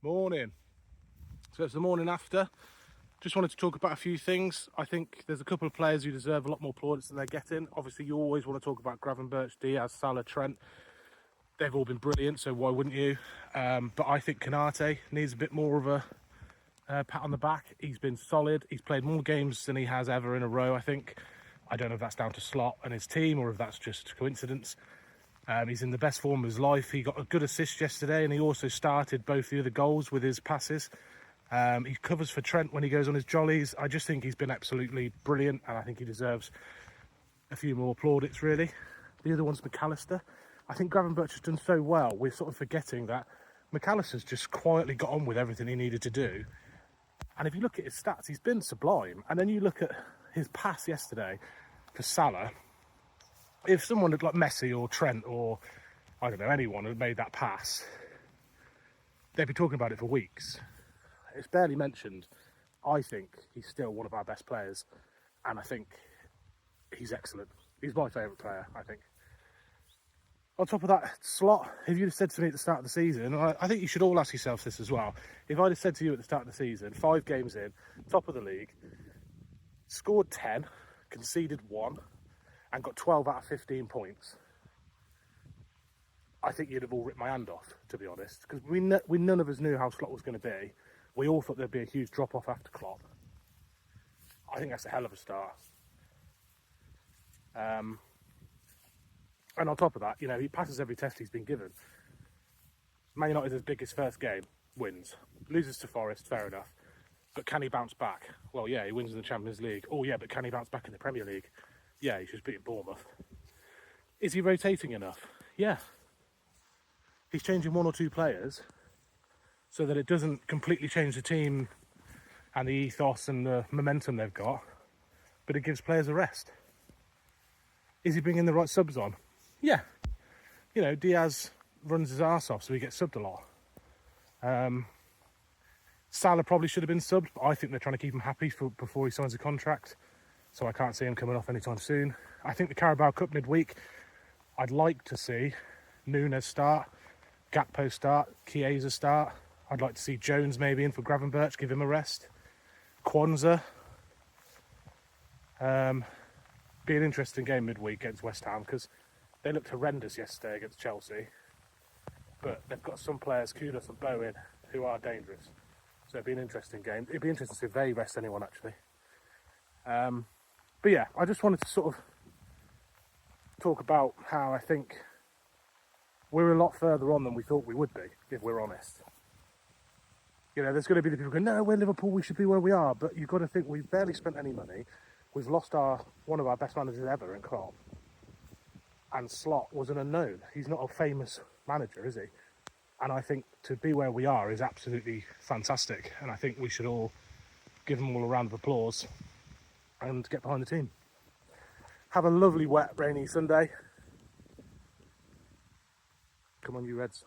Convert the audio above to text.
Morning. So it's the morning after. Just wanted to talk about a few things. I think there's a couple of players who deserve a lot more plaudits than they're getting. Obviously, you always want to talk about Gravenberch, Diaz, Salah, Trent. They've all been brilliant, so why wouldn't you? But I think Konate needs a bit more of a pat on the back. He's been solid. He's played more games than he has ever in a row, I think. I don't know if that's down to Slot and his team or if that's just coincidence. He's in the best form of his life. He got a good assist yesterday, and he also started both the other goals with his passes. He covers for Trent when he goes on his jollies. I just think he's been absolutely brilliant, and I think he deserves a few more plaudits, really. The other one's McAllister. I think Gravenberch has done so well, we're sort of forgetting that McAllister's just quietly got on with everything he needed to do. And if you look at his stats, he's been sublime. And then you look at his pass yesterday for Salah. If someone like Messi or Trent or, I don't know, anyone had made that pass, they'd be talking about it for weeks. It's barely mentioned. I think he's still one of our best players, and I think he's excellent. He's my favourite player, I think. On top of that, Slot, if you'd have said to me at the start of the season, I think you should all ask yourselves this as well. If I'd have said to you at the start of the season, 5 games in, top of the league, scored 10, conceded 1, and got 12 out of 15 points, I think you'd have all ripped my hand off, to be honest, because we none of us knew how Slot was going to be. We all thought there'd be a huge drop-off after Klopp. I think that's a hell of a start. And on top of that, he passes every test he's been given. Man United's biggest first game, wins. Loses to Forest, fair enough. But can he bounce back? Well, yeah, he wins in the Champions League. Oh, yeah, but can he bounce back in the Premier League? Yeah, he's just beating Bournemouth. Is he rotating enough? Yeah. He's changing 1 or 2 players so that it doesn't completely change the team and the ethos and the momentum they've got, but it gives players a rest. Is he bringing the right subs on? Yeah. Diaz runs his arse off, so he gets subbed a lot. Salah probably should have been subbed, but I think they're trying to keep him happy before he signs a contract, so I can't see him coming off anytime soon. I think the Carabao Cup midweek, I'd like to see Núñez start, Gakpo start, Chiesa start. I'd like to see Jones maybe in for Gravenberch, give him a rest. Kwanzaa. Be an interesting game midweek against West Ham because they looked horrendous yesterday against Chelsea. But they've got some players, Kudus and Bowen, who are dangerous. So it'd be an interesting game. It'd be interesting to see if they rest anyone, actually. But yeah, I just wanted to sort of talk about how I think we're a lot further on than we thought we would be, if we're honest. There's going to be the people going, no, we're Liverpool, we should be where we are. But you've got to think we've barely spent any money. We've lost one of our best managers ever in Klopp. And Slot was an unknown. He's not a famous manager, is he? And I think to be where we are is absolutely fantastic. And I think we should all give them all a round of applause and get behind the team. Have a lovely, wet, rainy Sunday. Come on, you Reds.